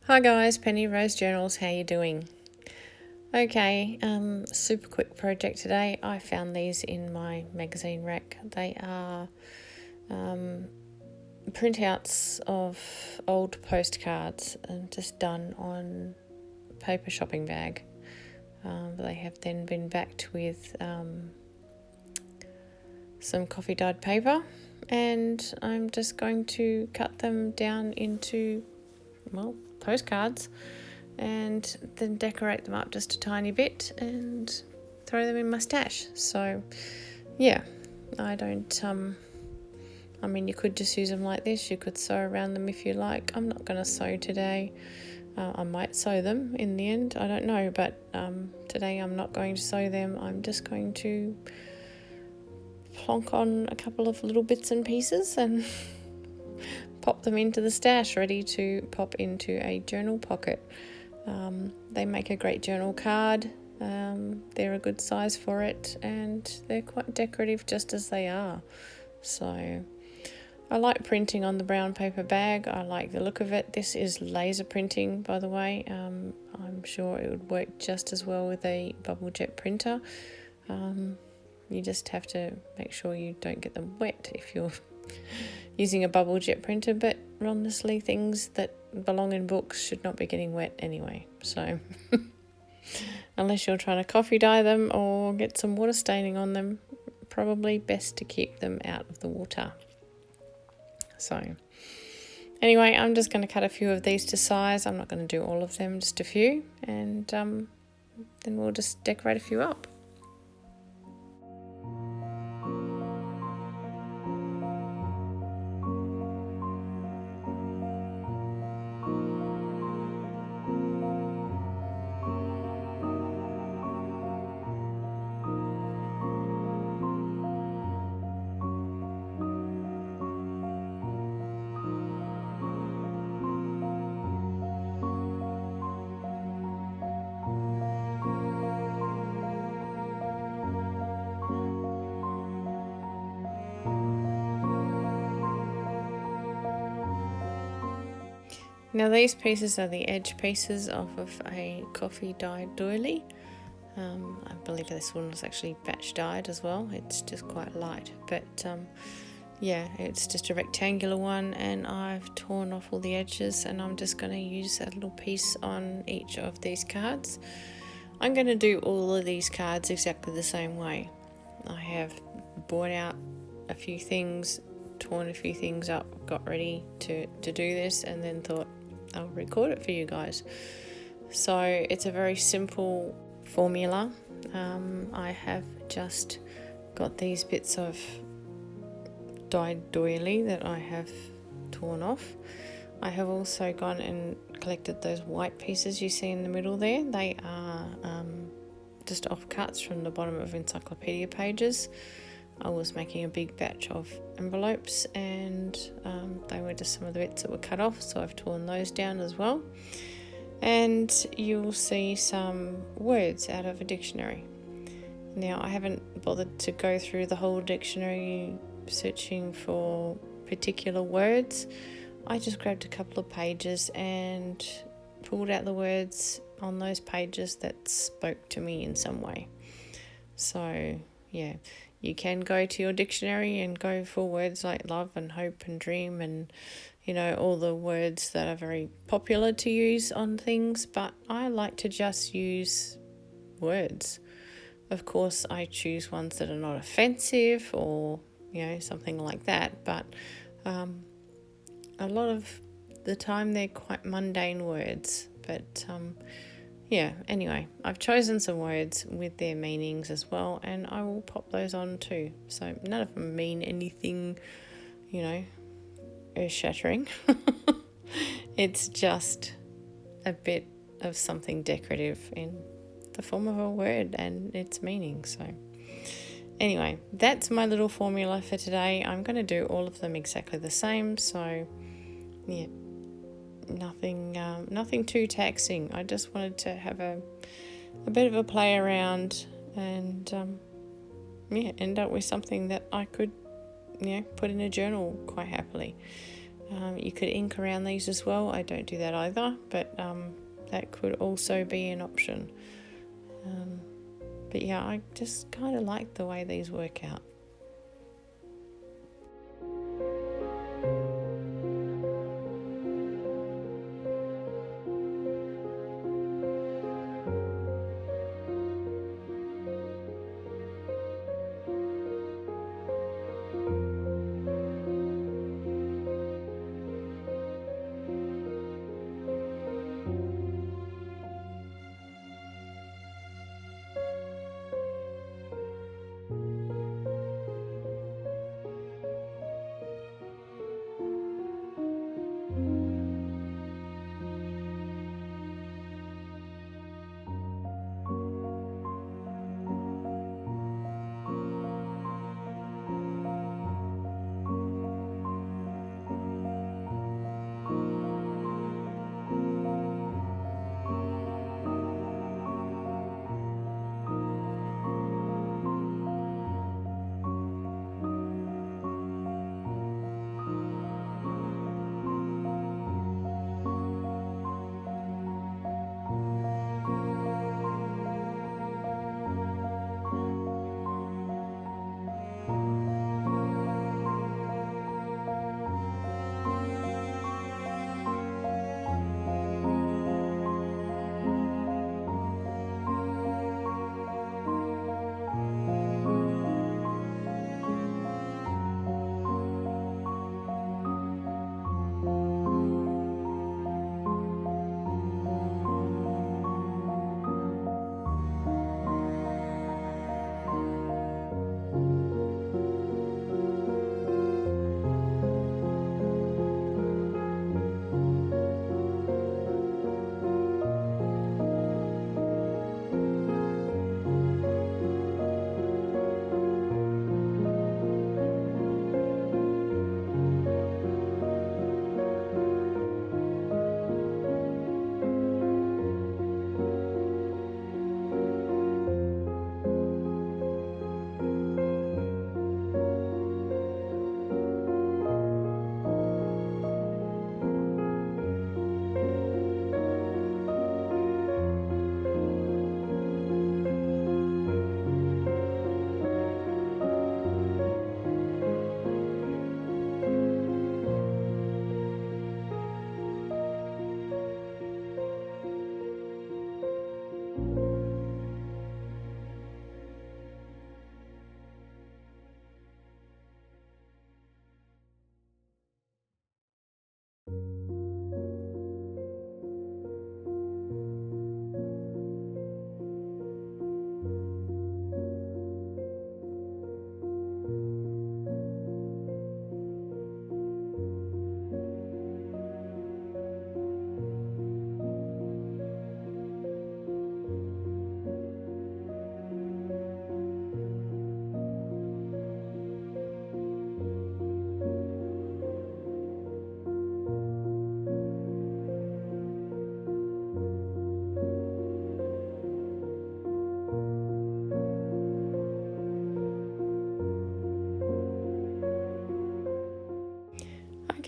Hi guys, Penny Rose Journals, how you doing? Okay, super quick project today. I found these in my magazine rack. They are printouts of old postcards just done on paper shopping bag. They have then been backed with some coffee dyed paper, and I'm just going to cut them down into, postcards, and then decorate them up just a tiny bit and throw them in my stash. So yeah, I don't you could just use them like this. You could sew around them if you like. I'm not going to sew today. I might sew them in the end, I don't know, but today I'm not going to sew them. I'm just going to plonk on a couple of little bits and pieces and pop them into the stash, ready to pop into a journal pocket. They make a great journal card. They're a good size for it, and they're quite decorative just as they are. So I like printing on the brown paper bag. I like the look of it. This is laser printing, by the way. I'm sure it would work just as well with a bubble jet printer. You just have to make sure you don't get them wet if you're using a bubble jet printer, but honestly, things that belong in books should not be getting wet anyway. So unless you're trying to coffee dye them or get some water staining on them, probably best to keep them out of the water. So anyway, I'm just going to cut a few of these to size. I'm not going to do all of them, just a few, and then we'll just decorate a few up. Now these pieces are the edge pieces off of a coffee dyed doily. I believe this one was actually batch dyed as well. It's just quite light, but it's just a rectangular one, and I've torn off all the edges, and I'm just going to use a little piece on each of these cards. I'm going to do all of these cards exactly the same way. I have bought out a few things, torn a few things up, got ready to do this, and then thought I'll record it for you guys. So it's a very simple formula. I have just got these bits of dyed doily that I have torn off. I have also gone and collected those white pieces you see in the middle there. They are just offcuts from the bottom of encyclopedia pages. I was making a big batch of envelopes, and they were just some of the bits that were cut off, so I've torn those down as well. And you'll see some words out of a dictionary. Now, I haven't bothered to go through the whole dictionary searching for particular words. I just grabbed a couple of pages and pulled out the words on those pages that spoke to me in some way. So, yeah, you can go to your dictionary and go for words like love and hope and dream and, all the words that are very popular to use on things, but I like to just use words. Of course, I choose ones that are not offensive or, something like that, but a lot of the time they're quite mundane words. But anyway, I've chosen some words with their meanings as well, and I will pop those on too. So none of them mean anything, earth-shattering. It's just a bit of something decorative in the form of a word and its meaning. So anyway, that's my little formula for today. I'm going to do all of them exactly the same. So yeah, nothing too taxing. I just wanted to have a bit of a play around and end up with something that I could put in a journal quite happily. You could ink around these as well. I don't do that either, but that could also be an option. But yeah, I just kind of like the way these work out.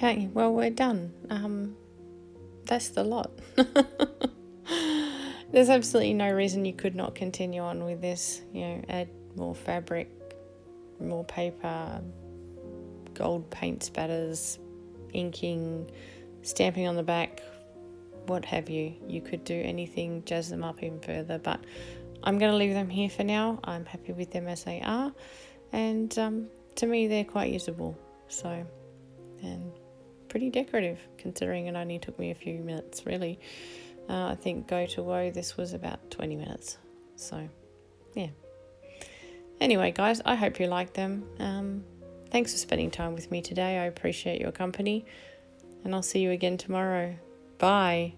Okay, well, we're done. That's the lot. There's absolutely no reason you could not continue on with this. Add more fabric, more paper, gold paint spatters, inking, stamping on the back, what have you. You could do anything, jazz them up even further, but I'm going to leave them here for now. I'm happy with them as they are, and to me they're quite usable, and pretty decorative considering it only took me a few minutes really. I think go to woe this was about 20 minutes, so yeah. Anyway guys, I hope you like them. Thanks for spending time with me today. I appreciate your company, and I'll see you again tomorrow. Bye.